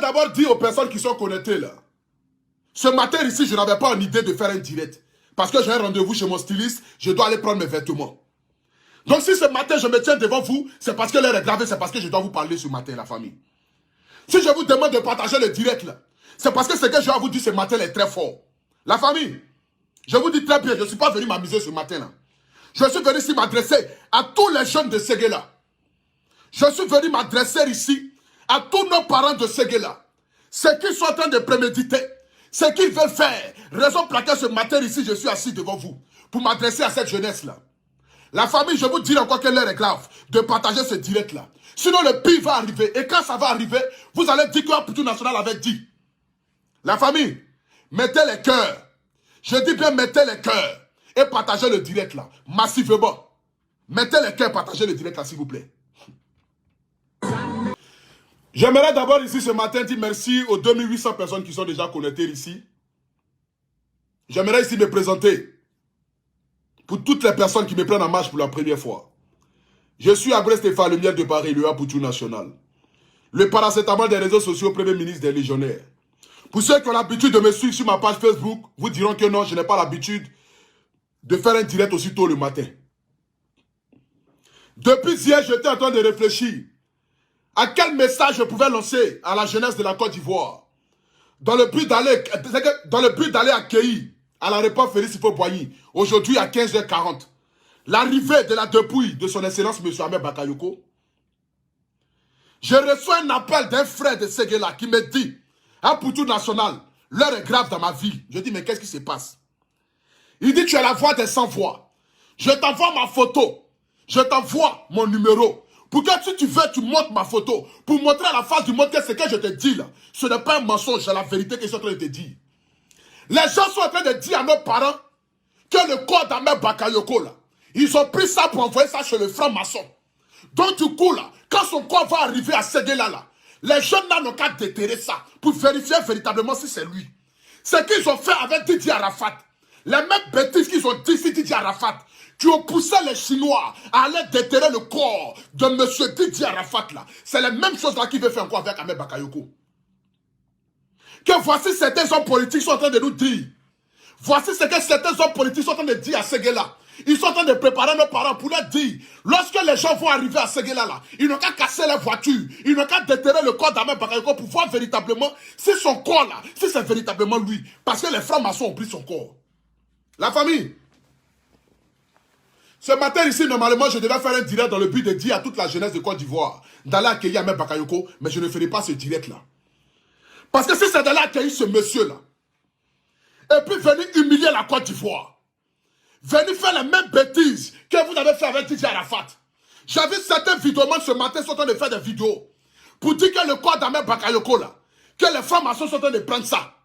d'abord dire aux personnes qui sont connectées là. Ce matin ici, je n'avais pas une idée de faire un direct. Parce que j'ai un rendez-vous chez mon styliste, je dois aller prendre mes vêtements. Donc si ce matin je me tiens devant vous, c'est parce que l'heure est gravée, c'est parce que je dois vous parler ce matin, la famille. Si je vous demande de partager le direct là, c'est parce que ce que je vais vous dire ce matin est très fort. La famille, je vous dis très bien, je ne suis pas venu m'amuser ce matin là. Je suis venu ici m'adresser à tous les jeunes de Séguéla. Je suis venu m'adresser ici à tous nos parents de Séguéla. Ce qu'ils sont en train de préméditer, ce qu'ils veulent faire. Raison pour laquelle ce matin ici, je suis assis devant vous. Pour m'adresser à cette jeunesse-là. La famille, je vous dis encore que l'heure est grave de partager ce direct-là. Sinon, le pire va arriver. Et quand ça va arriver, vous allez dire que Poutou National avait dit. La famille, mettez les cœurs. Je dis bien mettez les cœurs. Et partagez le direct-là. Massivement. Mettez les cœurs, partagez le direct-là, s'il vous plaît. J'aimerais d'abord ici ce matin dire merci aux 2800 personnes qui sont déjà connectées ici. J'aimerais ici me présenter pour toutes les personnes qui me prennent en marche pour la première fois. Je suis Abré Stéphane Lumière de Paris, le Poutou National. Le paracétamol des réseaux sociaux, Premier ministre des Légionnaires. Pour ceux qui ont l'habitude de me suivre sur ma page Facebook, vous diront que non, je n'ai pas l'habitude de faire un direct aussitôt le matin. Depuis hier, j'étais en train de réfléchir à quel message je pouvais lancer à la jeunesse de la Côte d'Ivoire dans le but d'aller accueillir à l'aéroport Félix Houphouët-Boigny, aujourd'hui à 15h40, l'arrivée de la dépouille de son excellence M. Ahmed Bakayoko. Je reçois un appel d'un frère de Séguéla qui me dit à Poutou National, l'heure est grave dans ma vie. Je dis, mais qu'est-ce qui se passe? Il dit, tu es la voix des sans-voix. Je t'envoie ma photo. Je t'envoie mon numéro. Pour que si tu veux, tu montres ma photo. Pour montrer à la face du monde que ce que je te dis là, ce n'est pas un mensonge, c'est la vérité que je suis en train de te dire. Les gens sont en train de dire à nos parents que le corps d'Ahmed Bakayoko là, ils ont pris ça pour envoyer ça chez le franc-maçon. Donc du coup là, quand son corps va arriver à Séguéla là, les jeunes là n'ont qu'à déterrer ça pour vérifier véritablement si c'est lui. Ce qu'ils ont fait avec Didier Arafat, les mêmes bêtises qu'ils ont dit sur Didier Arafat, qui ont poussé les Chinois à aller déterrer le corps de M. Didier Arafat là, c'est la même chose là qu'il veut faire encore avec Ahmed Bakayoko. Que voici certains hommes politiques sont en train de nous dire. Voici ce que certains hommes politiques sont en train de dire à Séguéla. Ils sont en train de préparer nos parents pour leur dire, lorsque les gens vont arriver à Séguéla là, ils n'ont qu'à casser les voitures, ils n'ont qu'à déterrer le corps d'Ahmed Bakayoko pour voir véritablement si son corps là, si c'est véritablement lui. Parce que les francs-maçons ont pris son corps. La famille. Ce matin ici, normalement, je devais faire un direct dans le but de dire à toute la jeunesse de Côte d'Ivoire d'aller accueillir Ahmed Bakayoko, mais je ne ferai pas ce direct là. Parce que si c'est d'aller accueillir ce monsieur là, et puis venir humilier la Côte d'Ivoire, venir faire les mêmes bêtises que vous avez fait avec Didier Arafat. J'ai vu certains vidéomans ce matin sont en train de faire des vidéos pour dire que le corps d'Ahmed Bakayoko là, que les francs-maçons sont en train de prendre ça.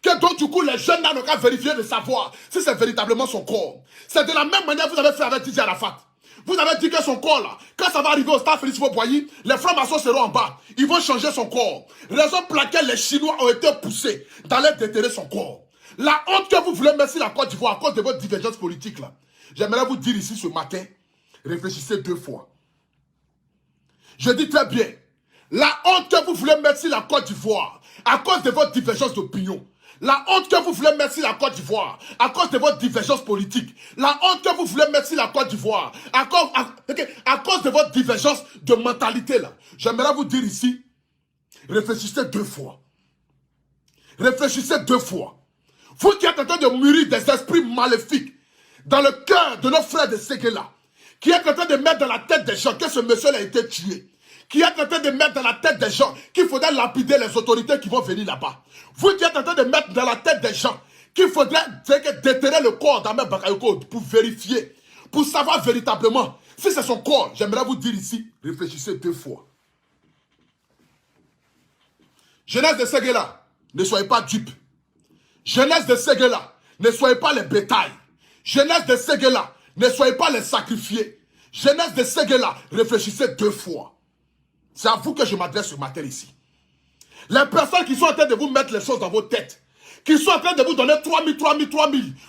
Que donc du coup les jeunes n'ont qu'à vérifier de savoir si c'est véritablement son corps. C'est de la même manière que vous avez fait avec Didier Arafat. Vous avez dit que son corps là, quand ça va arriver au stade Félix Houphouët-Boigny, les francs-maçons seront en bas. Ils vont changer son corps. Raison pour laquelle les Chinois ont été poussés d'aller déterrer son corps. La honte que vous voulez mettre sur la Côte d'Ivoire à cause de votre divergence politique là. J'aimerais vous dire ici ce matin, réfléchissez 2 fois. Je dis très bien, la honte que vous voulez mettre sur la Côte d'Ivoire à cause de votre divergence d'opinion. La honte que vous voulez mettre sur la Côte d'Ivoire à cause de votre divergence politique. La honte que vous voulez mettre sur la Côte d'Ivoire à cause de votre divergence de mentalité là. J'aimerais vous dire ici, réfléchissez 2 fois. Réfléchissez 2 fois. Vous qui êtes en train de mûrir des esprits maléfiques dans le cœur de nos frères de Séguéla, qui êtes en train de mettre dans la tête des gens que ce monsieur a été tué, qui êtes en train de mettre dans la tête des gens qu'il faudrait lapider les autorités qui vont venir là-bas. Vous qui êtes en train de mettre dans la tête des gens qu'il faudrait déterrer le corps d'Ahmed Bakayoko pour vérifier, pour savoir véritablement si c'est son corps. J'aimerais vous dire ici, réfléchissez 2 fois. Jeunesse de Séguéla, ne soyez pas dupes. Jeunesse de Séguéla, ne soyez pas les bétails. Jeunesse de Séguéla, ne soyez pas les sacrifiés. Jeunesse de Séguéla, réfléchissez 2 fois. C'est à vous que je m'adresse ce matin ici. Les personnes qui sont en train de vous mettre les choses dans vos têtes, qui sont en train de vous donner 3000,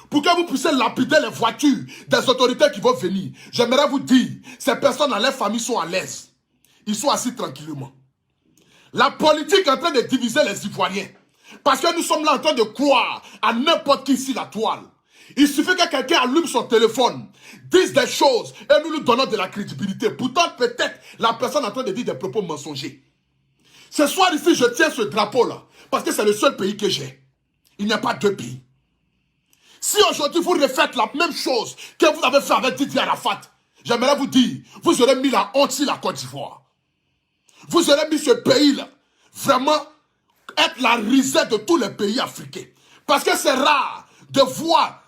pour que vous puissiez lapider les voitures des autorités qui vont venir. J'aimerais vous dire, ces personnes dans leur famille sont à l'aise. Ils sont assis tranquillement. La politique est en train de diviser les Ivoiriens. Parce que nous sommes là en train de croire à n'importe qui ici la toile. Il suffit que quelqu'un allume son téléphone, dise des choses et nous lui donnons de la crédibilité. Pourtant, peut-être la personne est en train de dire des propos mensongers. Ce soir ici, je tiens ce drapeau-là parce que c'est le seul pays que j'ai. Il n'y a pas deux pays. Si aujourd'hui vous refaites la même chose que vous avez fait avec Didier Arafat, j'aimerais vous dire, vous aurez mis la honte sur la Côte d'Ivoire. Vous aurez mis ce pays-là, vraiment, être la risée de tous les pays africains. Parce que c'est rare de voir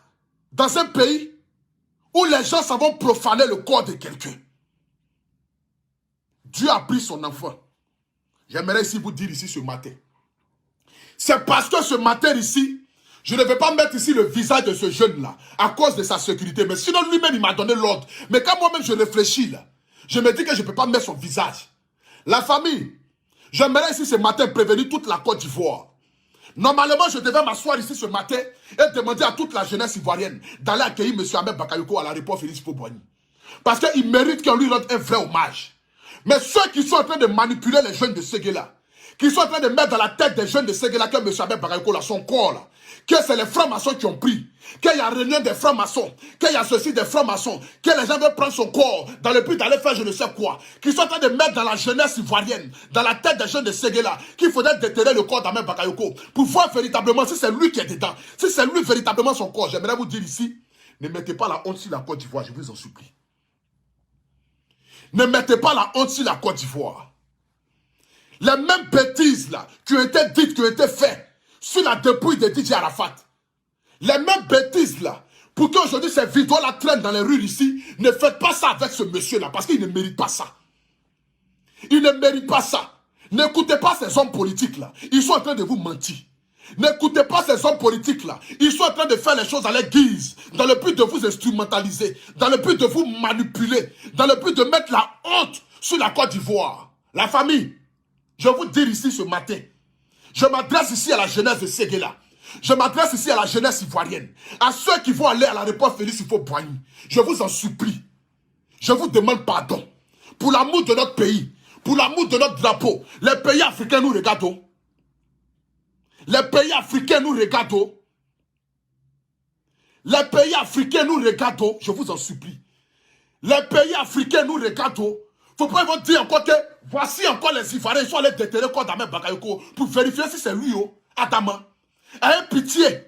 dans un pays où les gens savent profaner le corps de quelqu'un. Dieu a pris son enfant. J'aimerais ici vous dire ici ce matin. C'est parce que ce matin ici, je ne vais pas mettre ici le visage de ce jeune-là à cause de sa sécurité. Mais sinon lui-même, il m'a donné l'ordre. Mais quand moi-même je réfléchis là, je me dis que je ne peux pas mettre son visage. La famille, j'aimerais ici ce matin prévenir toute la Côte d'Ivoire. Normalement, je devais m'asseoir ici ce matin et demander à toute la jeunesse ivoirienne d'aller accueillir M. Ahmed Bakayoko à l'aéroport Félix Houphouët-Boigny. Parce qu'il mérite qu'on lui rende un vrai hommage. Mais ceux qui sont en train de manipuler les jeunes de Séguéla, qui sont en train de mettre dans la tête des jeunes de Séguéla que M. Ahmed Bakayoko, là, son corps, là, que c'est les francs-maçons qui ont pris, qu'il y a réunion des francs-maçons, qu'il y a ceci des francs-maçons, que les gens veulent prendre son corps dans le but d'aller faire je ne sais quoi, qui sont en train de mettre dans la jeunesse ivoirienne, dans la tête des jeunes de Séguéla, qu'il faudrait déterrer le corps d'Ahmed Bakayoko pour voir véritablement si c'est lui qui est dedans, si c'est lui véritablement son corps. J'aimerais vous dire ici, ne mettez pas la honte sur la Côte d'Ivoire, je vous en supplie. Ne mettez pas la honte sur la Côte d'Ivoire. Les mêmes bêtises là, qui ont été dites, qui ont été faites sur la dépouille de Didier Arafat. Les mêmes bêtises là, pour qu'aujourd'hui ces vidéos-là traînent dans les rues ici, ne faites pas ça avec ce monsieur-là, parce qu'il ne mérite pas ça. Il ne mérite pas ça. N'écoutez pas ces hommes politiques-là. Ils sont en train de vous mentir. N'écoutez pas ces hommes politiques-là. Ils sont en train de faire les choses à leur guise, dans le but de vous instrumentaliser, dans le but de vous manipuler, dans le but de mettre la honte sur la Côte d'Ivoire. La famille, je vais vous dire ici ce matin, je m'adresse ici à la jeunesse de Séguéla. Je m'adresse ici à la jeunesse ivoirienne. À ceux qui vont aller à l'aéroport Félix Houphouët-Boigny. Je vous en supplie. Je vous demande pardon. Pour l'amour de notre pays. Pour l'amour de notre drapeau. Les pays africains nous regardent. Les pays africains nous regardent. Les pays africains nous regardent. Je vous en supplie. Les pays africains nous regardent. Faut pas vous dire encore que voici encore les Ivoiriens. Ils sont allés déterrer le corps d'Ahmed Bakayoko pour vérifier si c'est lui, Adama. Ayez pitié.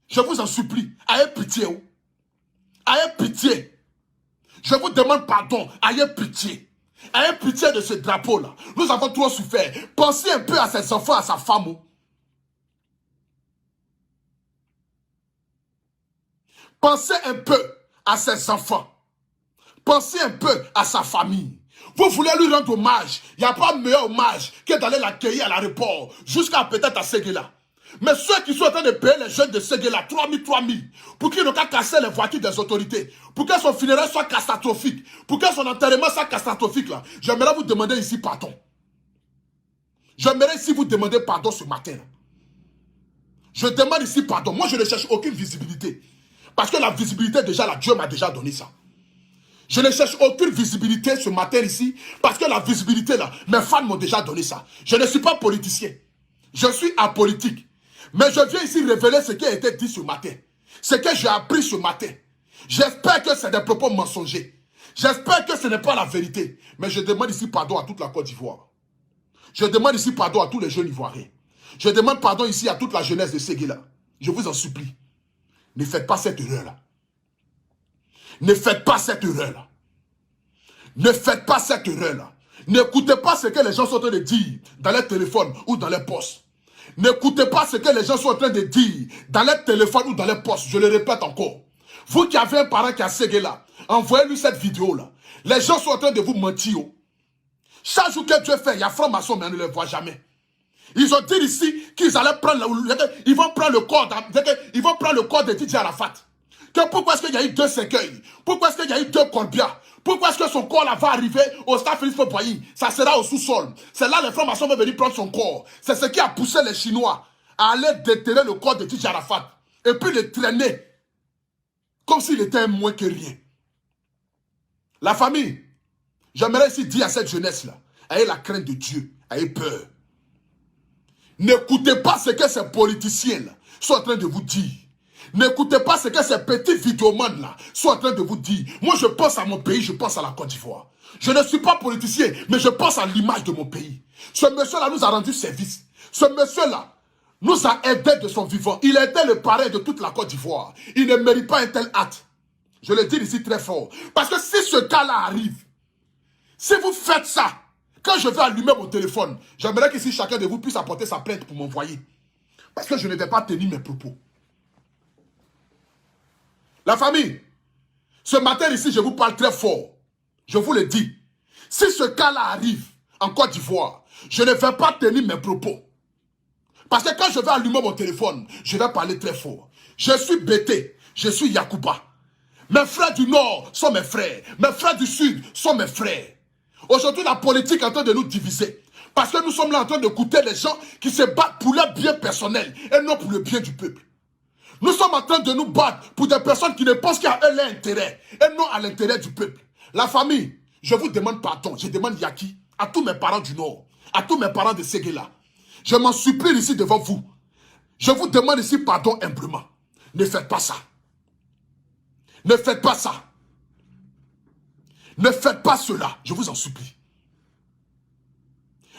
Je vous en supplie. Ayez pitié. Ayez pitié. Je vous demande pardon. Ayez pitié. Ayez pitié de ce drapeau-là. Nous avons trop souffert. Pensez un peu à ses enfants, à sa femme. Pensez un peu à ses enfants. Pensez un peu à sa famille. Vous voulez lui rendre hommage. Il n'y a pas meilleur hommage que d'aller l'accueillir à l'aéroport. Jusqu'à peut-être à Séguéla. Mais ceux qui sont en train de payer les jeunes de Séguéla 3000, pour qu'ils n'ont qu'à casser les voitures des autorités, pour que son funérail soit catastrophique, pour que son enterrement soit catastrophique, là, j'aimerais vous demander ici pardon. J'aimerais ici vous demander pardon ce matin. Là. Je demande ici pardon. Moi, je ne cherche aucune visibilité. Parce que la visibilité, déjà, là, Dieu m'a déjà donné ça. Je ne cherche aucune visibilité ce matin ici, parce que la visibilité, là, mes fans m'ont déjà donné ça. Je ne suis pas politicien. Je suis apolitique. Mais je viens ici révéler ce qui a été dit ce matin. Ce que j'ai appris ce matin. J'espère que c'est des propos mensongers. J'espère que ce n'est pas la vérité. Mais je demande ici pardon à toute la Côte d'Ivoire. Je demande ici pardon à tous les jeunes Ivoiriens. Je demande pardon ici à toute la jeunesse de Séguéla. Je vous en supplie. Ne faites pas cette erreur-là. Ne faites pas cette erreur-là. Ne faites pas cette erreur-là. N'écoutez pas ce que les gens sont en train de dire dans les téléphones ou dans les postes. N'écoutez pas ce que les gens sont en train de dire dans les téléphones ou dans les postes. Je le répète encore. Vous qui avez un parent qui a Séguéla, envoyez-lui cette vidéo-là. Les gens sont en train de vous mentir. Chaque jour que Dieu fait, il y a franc-maçon, mais on ne les voit jamais. Ils ont dit ici qu'ils allaient prendre, ils vont prendre le corps de Didier Arafat. Pourquoi est-ce qu'il y a eu 2 cercueils? Pourquoi est-ce qu'il y a eu 2 colbias? Pourquoi est-ce que son corps là va arriver au stade Félix Houphouët-Boigny? Ça sera au sous-sol. C'est là que les francs-maçons vont venir prendre son corps. C'est ce qui a poussé les Chinois à aller déterrer le corps de Didier Arafat. Et puis le traîner. Comme s'il était un moins que rien. La famille, j'aimerais ici dire à cette jeunesse-là, ayez la crainte de Dieu, ayez peur. N'écoutez pas ce que ces politiciens là sont en train de vous dire. N'écoutez pas ce que ces petits vidéomans là sont en train de vous dire. Moi, je pense à mon pays, je pense à la Côte d'Ivoire. Je ne suis pas politicien, mais je pense à l'image de mon pays. Ce monsieur-là nous a rendu service. Ce monsieur-là nous a aidés de son vivant. Il était le parrain de toute la Côte d'Ivoire. Il ne mérite pas un tel acte. Je le dis ici très fort. Parce que si ce cas-là arrive, si vous faites ça, quand je vais allumer mon téléphone, j'aimerais que si chacun de vous puisse apporter sa plainte pour m'envoyer. Parce que je ne vais pas tenir mes propos. La famille, ce matin ici, je vous parle très fort. Je vous le dis. Si ce cas-là arrive en Côte d'Ivoire, je ne vais pas tenir mes propos. Parce que quand je vais allumer mon téléphone, je vais parler très fort. Je suis Bété, je suis Yacouba. Mes frères du Nord sont mes frères. Mes frères du Sud sont mes frères. Aujourd'hui, la politique est en train de nous diviser. Parce que nous sommes là en train d'écouter les gens qui se battent pour leur bien personnel et non pour le bien du peuple. Nous sommes en train de nous battre pour des personnes qui ne pensent qu'à eux leur intérêt et non à l'intérêt du peuple. La famille, je vous demande pardon. Je demande Yaki, à tous mes parents du Nord, à tous mes parents de Séguéla. Je m'en supplie ici devant vous. Je vous demande ici pardon humblement. Ne faites pas ça. Ne faites pas ça. Ne faites pas cela, je vous en supplie.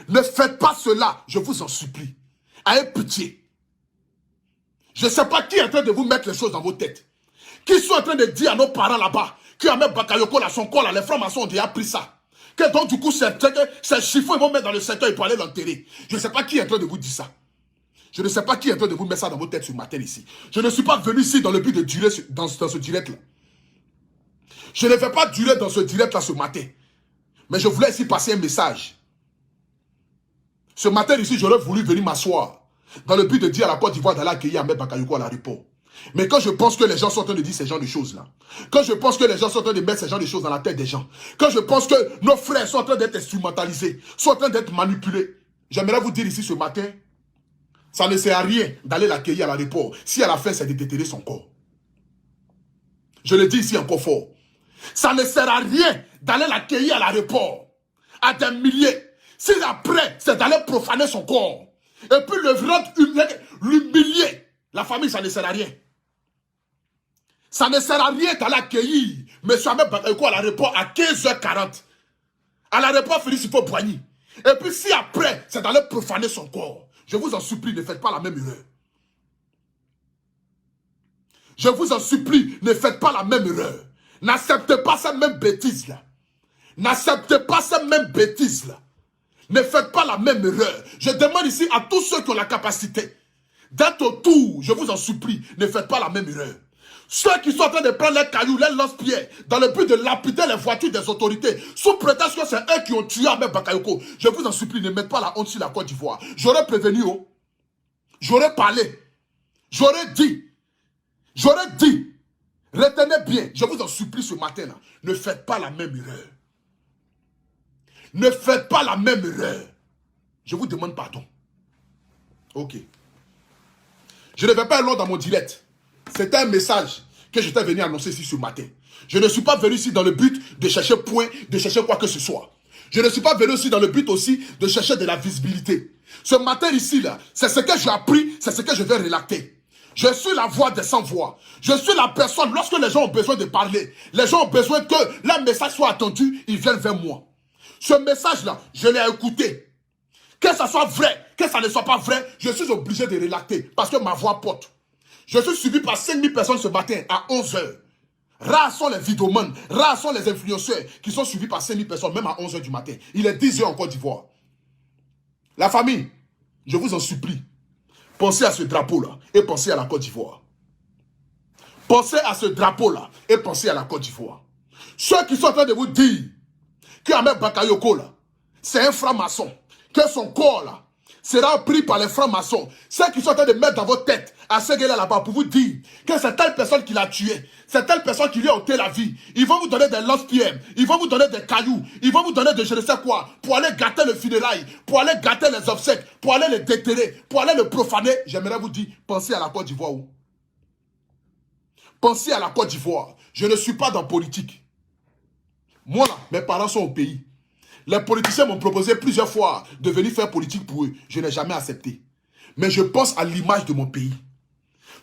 Ne faites pas cela, je vous en supplie. Ayez pitié. Je ne sais pas qui est en train de vous mettre les choses dans vos têtes. Qui sont en train de dire à nos parents là-bas que Ahmed Bakayoko, là, son corps, là, les francs-maçons ont déjà pris ça. Que donc du coup, ces chiffons, ils vont mettre dans le secteur et pour aller l'enterrer. Je ne sais pas qui est en train de vous dire ça. Je ne sais pas qui est en train de vous mettre ça dans vos têtes ce matin ici. Je ne suis pas venu ici dans le but de durer dans ce direct-là. Je ne vais pas durer dans ce direct-là ce matin. Mais je voulais ici passer un message. Ce matin ici, j'aurais voulu venir m'asseoir dans le but de dire à la Côte d'Ivoire d'aller accueillir Ahmed Bakayoko à l'aéroport. Mais quand je pense que les gens sont en train de dire ces genres de choses-là, quand je pense que les gens sont en train de mettre ces genres de choses dans la tête des gens, quand je pense que nos frères sont en train d'être instrumentalisés, sont en train d'être manipulés, j'aimerais vous dire ici ce matin, ça ne sert à rien d'aller l'accueillir à l'aéroport si à la fin c'est de déterrer son corps. Je le dis ici encore fort. Ça ne sert à rien d'aller l'accueillir à l'aéroport à des milliers. Si après, c'est d'aller profaner son corps. Et puis l'humilier. La famille, ça ne sert à rien. Ça ne sert à rien d'aller accueillir M. Ahmed Bakayoko à l'aéroport à 15h40. À l'aéroport Félix Houphouët-Boigny. Et puis si après, c'est d'aller profaner son corps. Je vous en supplie, ne faites pas la même erreur. Je vous en supplie, ne faites pas la même erreur. N'acceptez pas cette même bêtise-là. N'acceptez pas cette même bêtise-là. Ne faites pas la même erreur. Je demande ici à tous ceux qui ont la capacité d'être autour, je vous en supplie, ne faites pas la même erreur. Ceux qui sont en train de prendre les cailloux, les lance-pierres, dans le but de lapider les voitures des autorités, sous prétexte que c'est eux qui ont tué Ahmed Bakayoko, je vous en supplie, ne mettez pas la honte sur la Côte d'Ivoire. J'aurais prévenu, oh. J'aurais parlé. J'aurais dit. Retenez bien, je vous en supplie ce matin-là, ne faites pas la même erreur. Ne faites pas la même erreur. Je vous demande pardon. Ok. Je ne vais pas être long dans mon direct. C'était un message que j'étais venu annoncer ici ce matin. Je ne suis pas venu ici dans le but de chercher point, de chercher quoi que ce soit. Je ne suis pas venu ici dans le but aussi de chercher de la visibilité. Ce matin ici, là, c'est ce que j'ai appris, c'est ce que je vais relater. Je suis la voix des sans-voix. Je suis la personne, lorsque les gens ont besoin de parler, les gens ont besoin que leur message soit attendu, ils viennent vers moi. Ce message-là, je l'ai écouté. Que ça soit vrai, que ça ne soit pas vrai, je suis obligé de relater parce que ma voix porte. Je suis suivi par 5000 personnes ce matin à 11h. Rares sont les vidéomans, rares sont les influenceurs qui sont suivis par 5000 personnes, même à 11h du matin. Il est 10h en Côte d'Ivoire. La famille, je vous en supplie, pensez à ce drapeau-là et pensez à la Côte d'Ivoire. Pensez à ce drapeau-là et pensez à la Côte d'Ivoire. Ceux qui sont en train de vous dire que Ahmed Bakayoko, là, c'est un franc-maçon, que son corps, là, sera pris par les francs-maçons. Ceux qui sont en train de mettre dans votre tête à ce gars là-bas pour vous dire que c'est telle personne qui l'a tué, c'est telle personne qui lui a ôté la vie. Ils vont vous donner des lance-pierres, ils vont vous donner des cailloux, ils vont vous donner de je ne sais quoi, pour aller gâter le funérail, pour aller gâter les obsèques, pour aller les déterrer, pour aller le profaner. J'aimerais vous dire, pensez à la Côte d'Ivoire. Pensez à la Côte d'Ivoire. Je ne suis pas dans politique. Moi là, mes parents sont au pays. Les politiciens m'ont proposé plusieurs fois de venir faire politique pour eux. Je n'ai jamais accepté. Mais je pense à l'image de mon pays.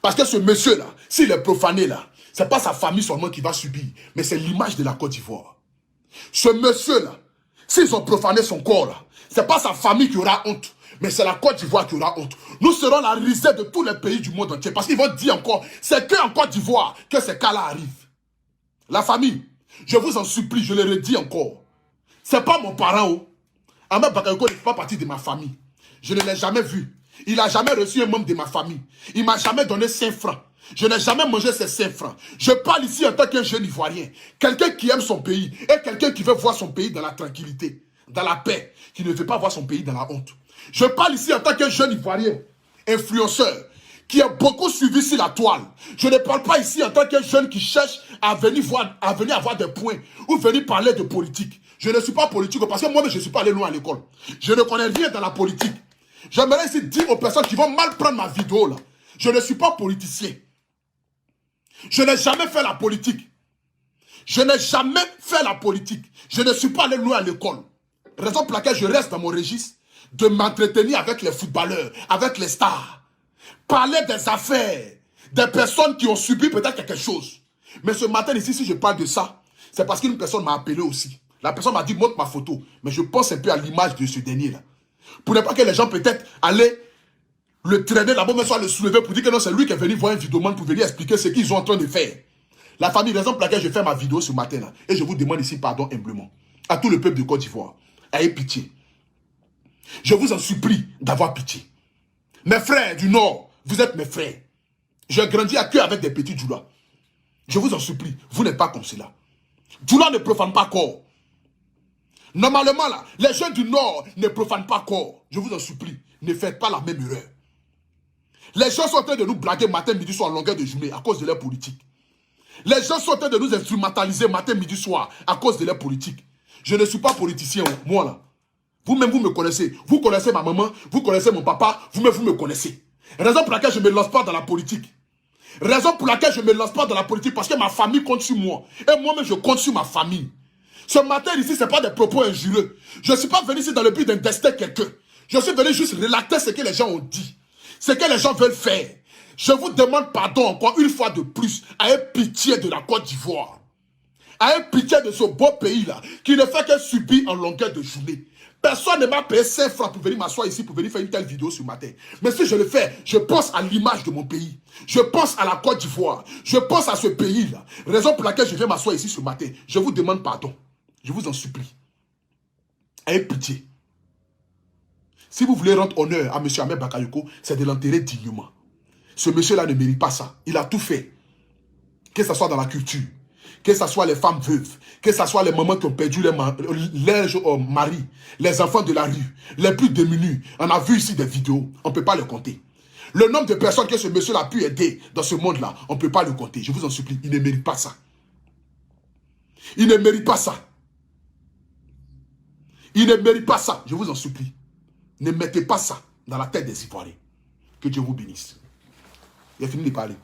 Parce que ce monsieur-là, s'il est profané là, ce n'est pas sa famille seulement qui va subir, mais c'est l'image de la Côte d'Ivoire. Ce monsieur-là, s'ils ont profané son corps là, ce n'est pas sa famille qui aura honte, mais c'est la Côte d'Ivoire qui aura honte. Nous serons la risée de tous les pays du monde entier. Parce qu'ils vont dire encore, c'est qu'en Côte d'Ivoire que ces cas-là arrivent. La famille, je vous en supplie, je le redis encore. Ce n'est pas mon parent. Oh. Ahmed Bakayoko n'est pas partie de ma famille. Je ne l'ai jamais vu. Il n'a jamais reçu un membre de ma famille. Il ne m'a jamais donné 5 francs. Je n'ai jamais mangé ces 5 francs. Je parle ici en tant qu'un jeune Ivoirien. Quelqu'un qui aime son pays et quelqu'un qui veut voir son pays dans la tranquillité, dans la paix, qui ne veut pas voir son pays dans la honte. Je parle ici en tant qu'un jeune Ivoirien, influenceur, qui a beaucoup suivi sur la toile. Je ne parle pas ici en tant qu'un jeune qui cherche à venir avoir des points ou venir parler de politique. Je ne suis pas politique parce que moi-même je ne suis pas allé loin à l'école. Je ne connais rien dans la politique. J'aimerais ici dire aux personnes qui vont mal prendre ma vidéo là. Je ne suis pas politicien. Je n'ai jamais fait la politique. Je n'ai jamais fait la politique. Je ne suis pas allé loin à l'école. Raison pour laquelle je reste dans mon registre de m'entretenir avec les footballeurs, avec les stars. Parler des affaires, des personnes qui ont subi peut-être quelque chose. Mais ce matin ici, si je parle de ça, c'est parce qu'une personne m'a appelé aussi. La personne m'a dit, montre ma photo. Mais je pense un peu à l'image de ce dernier-là. Pour ne pas que les gens peut-être allaient le traîner là-bas, mais soit le soulever pour dire que non, c'est lui qui est venu voir un vidéoman pour venir expliquer ce qu'ils sont en train de faire. La famille, raison pour laquelle je fais ma vidéo ce matin-là. Et je vous demande ici pardon humblement. À tout le peuple de Côte d'Ivoire. Ayez pitié. Je vous en supplie d'avoir pitié. Mes frères du Nord, vous êtes mes frères. J'ai grandi à cœur avec des petits Djoula. Je vous en supplie, vous n'êtes pas comme cela. Djoula ne profane pas corps. Normalement, là, les gens du Nord ne profanent pas corps. Je vous en supplie, ne faites pas la même erreur. Les gens sont en train de nous blaguer matin, midi, soir, en longueur de journée à cause de leur politique. Les gens sont en train de nous instrumentaliser matin, midi, soir à cause de leur politique. Je ne suis pas politicien, moi là. Vous-même, vous me connaissez. Vous connaissez ma maman, vous connaissez mon papa, vous-même, vous me connaissez. Raison pour laquelle je ne me lance pas dans la politique. Raison pour laquelle je ne me lance pas dans la politique, parce que ma famille compte sur moi. Et moi-même, je compte sur ma famille. Ce matin ici, ce n'est pas des propos injurieux. Je ne suis pas venu ici dans le but d'intester quelqu'un. Je suis venu juste relater ce que les gens ont dit. Ce que les gens veulent faire. Je vous demande pardon encore une fois de plus. Ayez pitié de la Côte d'Ivoire. Ayez pitié de ce beau pays-là, qui ne fait que subir en longueur de journée. Personne ne m'a payé 5 francs pour venir m'asseoir ici, pour venir faire une telle vidéo ce matin. Mais si je le fais, je pense à l'image de mon pays. Je pense à la Côte d'Ivoire. Je pense à ce pays-là. Raison pour laquelle je viens m'asseoir ici ce matin. Je vous demande pardon. Je vous en supplie. Ayez pitié. Si vous voulez rendre honneur à M. Ahmed Bakayoko, c'est de l'enterrer dignement. Ce monsieur-là ne mérite pas ça. Il a tout fait. Que ce soit dans la culture, que ce soit les femmes veuves, que ce soit les mamans qui ont perdu leur mari, les enfants de la rue, les plus démunis. On a vu ici des vidéos, on ne peut pas le compter. Le nombre de personnes que ce monsieur a pu aider dans ce monde-là, on ne peut pas le compter. Je vous en supplie, il ne mérite pas ça. Il ne mérite pas ça. Il ne mérite pas ça, je vous en supplie. Ne mettez pas ça dans la tête des Ivoiriens. Que Dieu vous bénisse. Il a fini de parler.